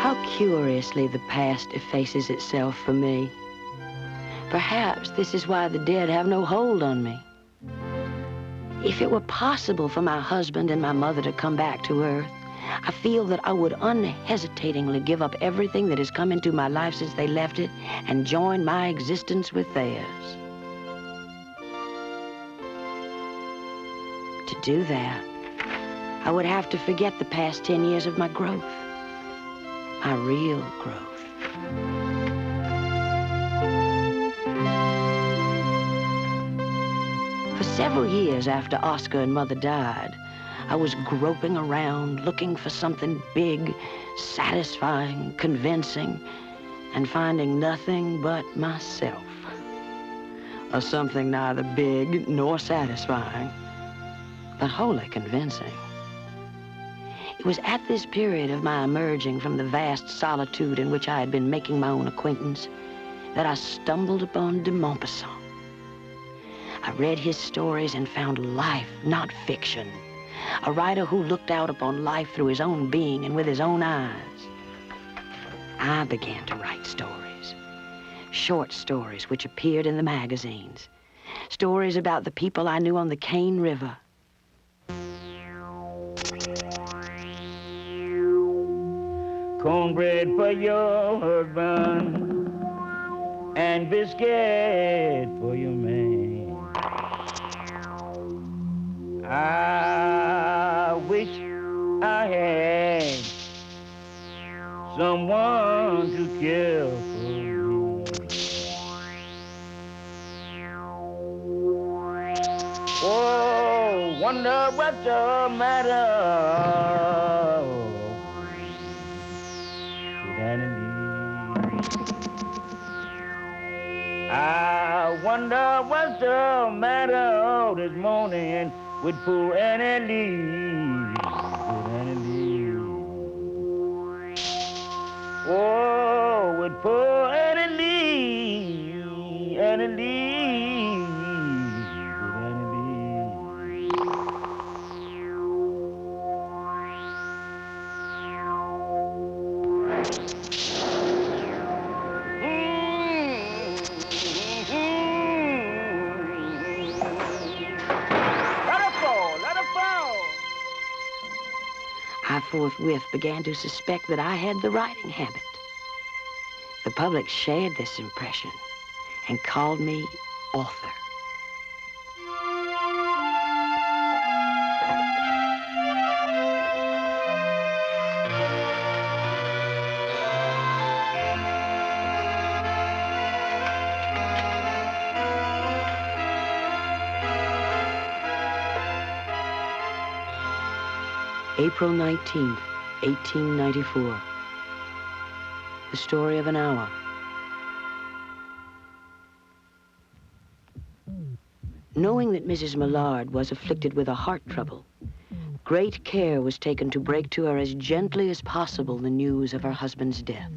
How curiously the past effaces itself for me. Perhaps this is why the dead have no hold on me. If it were possible for my husband and my mother to come back to Earth, I feel that I would unhesitatingly give up everything that has come into my life since they left it and join my existence with theirs. To do that, I would have to forget the past 10 years of my growth, my real growth. For several years after Oscar and Mother died, I was groping around looking for something big, satisfying, convincing, and finding nothing but myself. Or something neither big nor satisfying, but wholly convincing. It was at this period of my emerging from the vast solitude in which I had been making my own acquaintance that I stumbled upon de Maupassant. I read his stories and found life, not fiction. A writer who looked out upon life through his own being and with his own eyes. I began to write stories. Short stories which appeared in the magazines. Stories about the people I knew on the Cane River. Cornbread for your husband and biscuit for your man. I wish I had someone to care for me. Oh, wonder what's the matter. I wonder what's the matter this morning with poor Annie Lee. Oh, with poor Annie Lee, Annie Lee, Annie Lee. I forthwith began to suspect that I had the writing habit. The public shared this impression and called me author. April 19th, 1894. The story of an hour. Knowing that Mrs. Millard was afflicted with a heart trouble, great care was taken to break to her as gently as possible the news of her husband's death.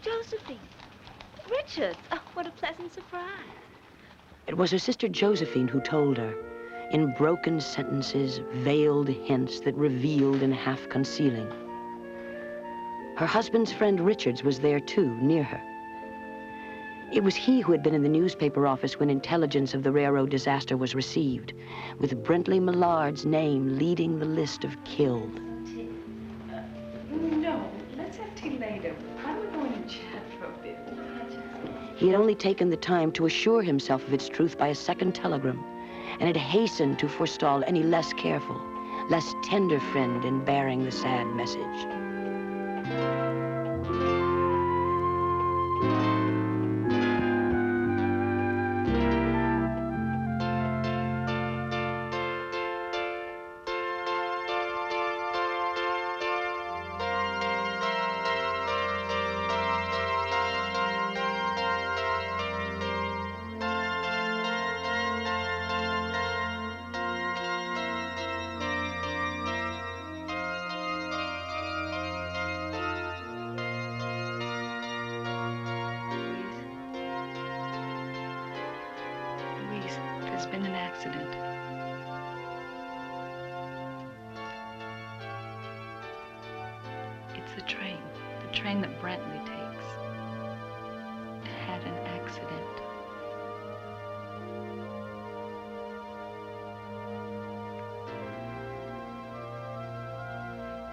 Josephine. Richard. Oh, what a pleasant surprise. It was her sister Josephine who told her, in broken sentences, veiled hints that revealed and half concealing. Her husband's friend Richards was there too, near her. It was he who had been in the newspaper office when intelligence of the railroad disaster was received, with Brentley Millard's name leading the list of killed. No, let's have tea later. Why don't we go in and chat for a bit? He had only taken the time to assure himself of its truth by a second telegram, and had hastened to forestall any less careful, less tender friend in bearing the sad message. been an accident. It's the train that Brantley takes. It had an accident.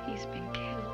He's been killed.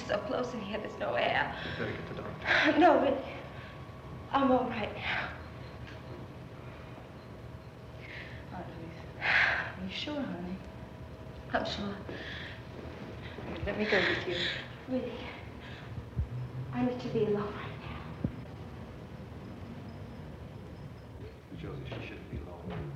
So close in here, there's no air. You better get the doctor. No, really. I'm all right now. Are you sure, honey? I'm sure. Let me go with you. Really. I need to be alone right now. Josie, she shouldn't be alone.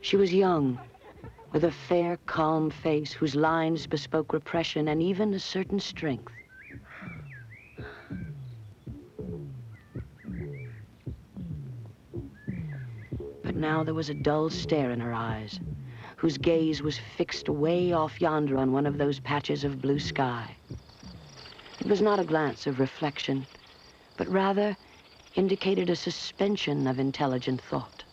She was young, with a fair, calm face whose lines bespoke repression and even a certain strength. But now there was a dull stare in her eyes, whose gaze was fixed way off yonder on one of those patches of blue sky. It was not a glance of reflection, but rather indicated a suspension of intelligent thought.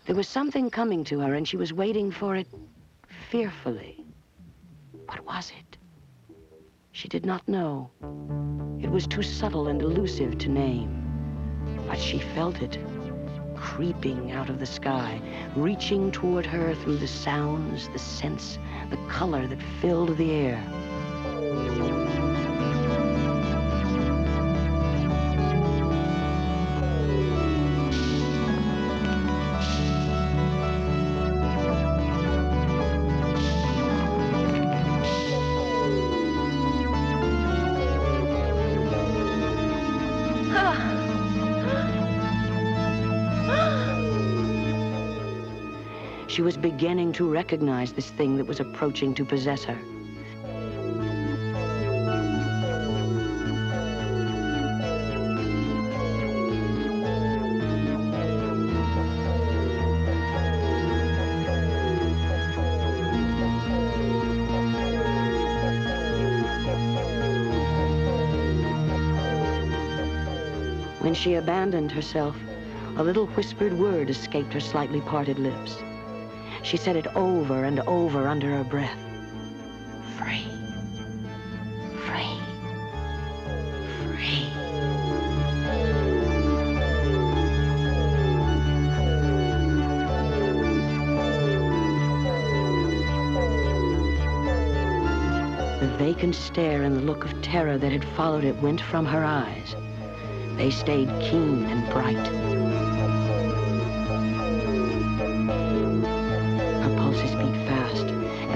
There was something coming to her, and she was waiting for it fearfully. What was it? She did not know. It was too subtle and elusive to name. But she felt it, creeping out of the sky, reaching toward her through the sounds, the scents, the color that filled the air. She was beginning to recognize this thing that was approaching to possess her. When she abandoned herself, a little whispered word escaped her slightly parted lips. She said it over and over under her breath. Free. Free. Free. The vacant stare and the look of terror that had followed it went from her eyes. They stayed keen and bright.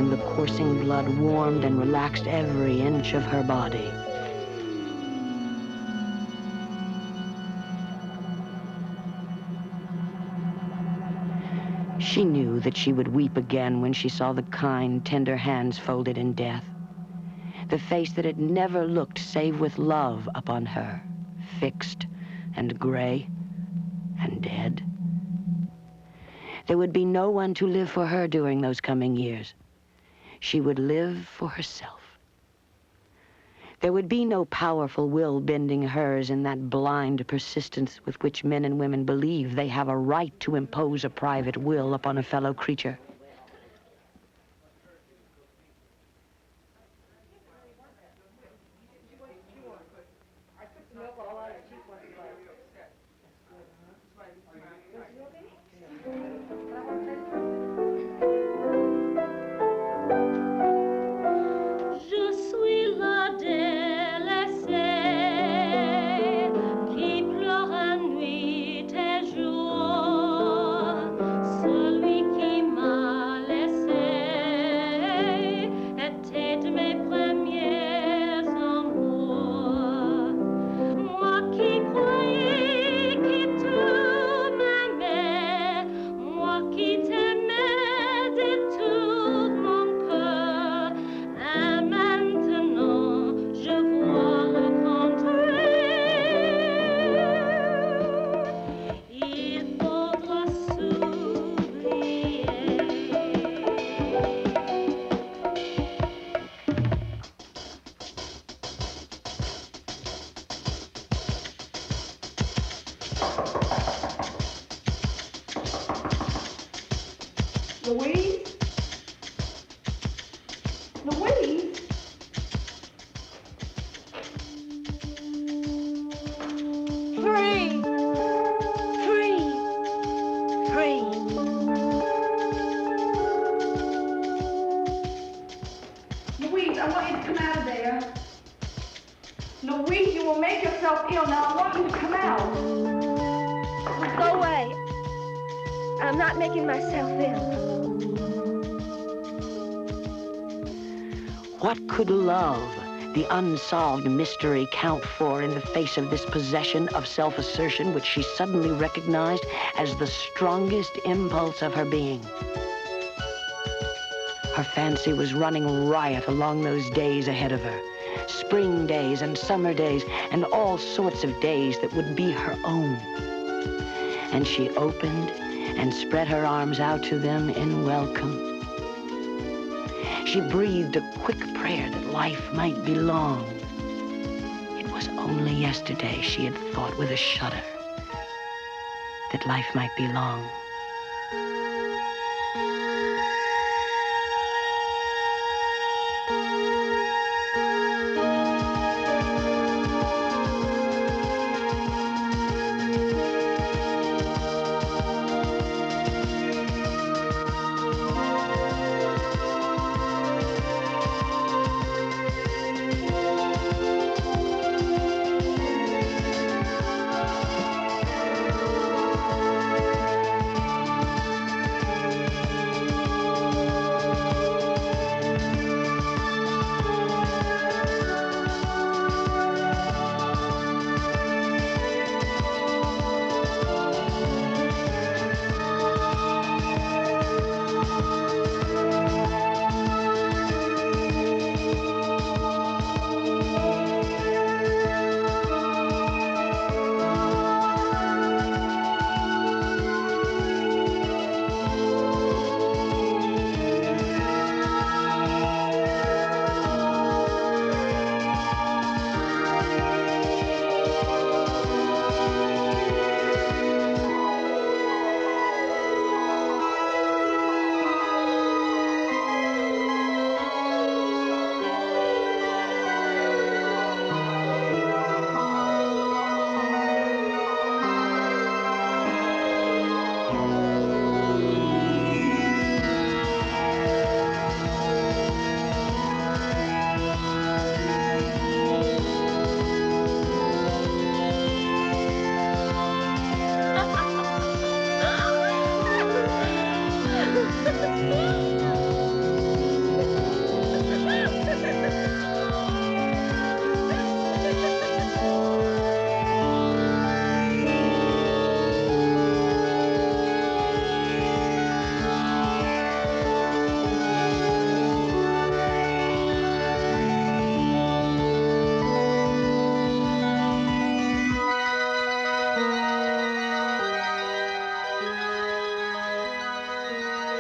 The coursing blood warmed and relaxed every inch of her body. She knew that she would weep again when she saw the kind, tender hands folded in death. The face that had never looked save with love upon her, fixed and gray and dead. There would be no one to live for her during those coming years. She would live for herself. There would be no powerful will bending hers in that blind persistence with which men and women believe they have a right to impose a private will upon a fellow creature. Louise? Louise? Free! Free! Free! Louise, I want you to come out of there. Louise, you will make yourself ill. Now, I want you to come out. Go away. I'm not making myself ill. What could love, the unsolved mystery, count for in the face of this possession of self-assertion which she suddenly recognized as the strongest impulse of her being? Her fancy was running riot along those days ahead of her. Spring days and summer days and all sorts of days that would be her own. And she opened and spread her arms out to them in welcome. She breathed a quick prayer that life might be long. It was only yesterday she had thought with a shudder that life might be long.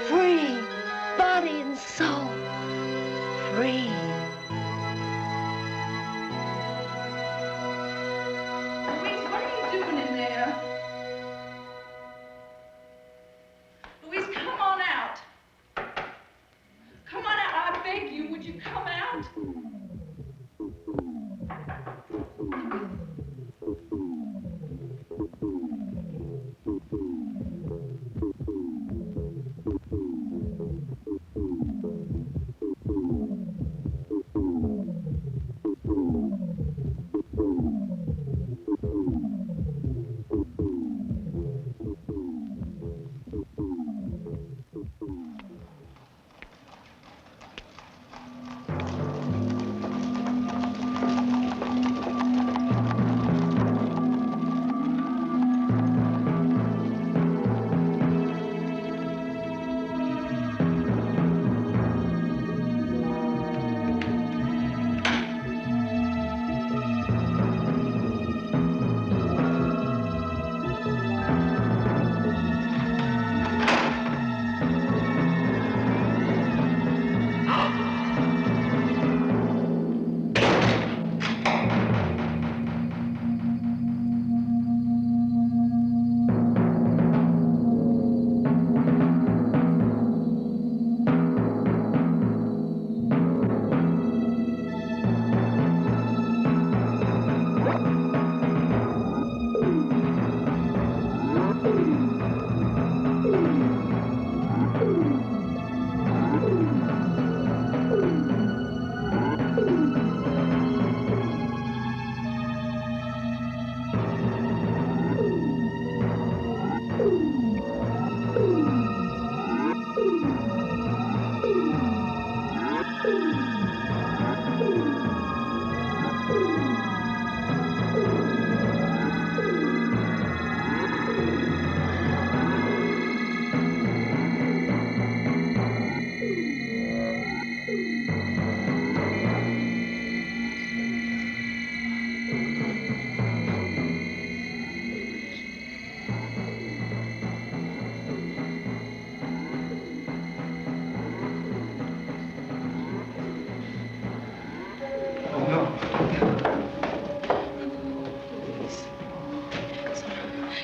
Free, body and soul. Free. Louise, what are you doing in there? Louise, come on out. Come on out, I beg you. Would you come out?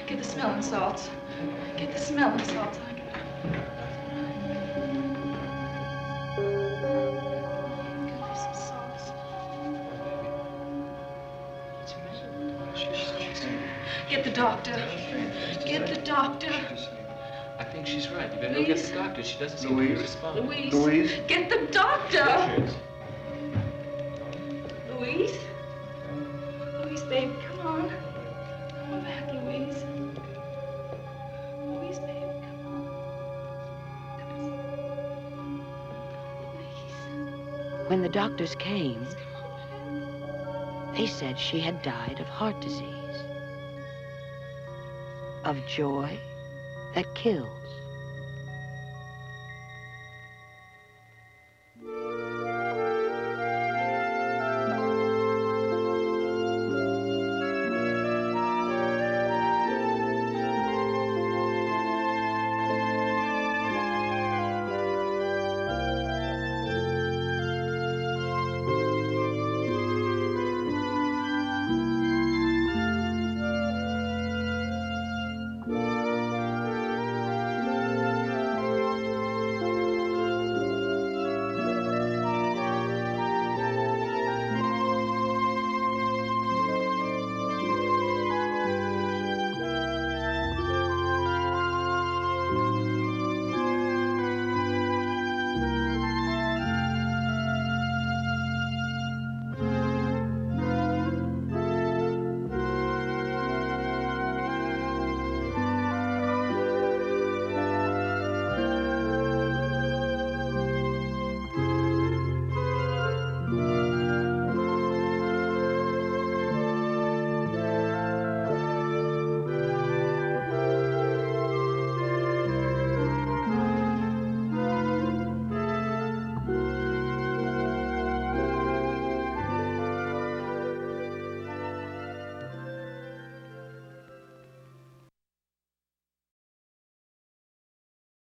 Get the smelling salts. Get the smelling salts. Some salts. Get the doctor. Get the doctor. I think she's right. You better go get the doctor. She doesn't seem to respond. Louise. Louise? Get the doctor. Louise. Louise, babe, come on. Come back, Louise. Louise, babe, come on. Louise. When the doctors came, they said she had died of heart disease, of joy that kills.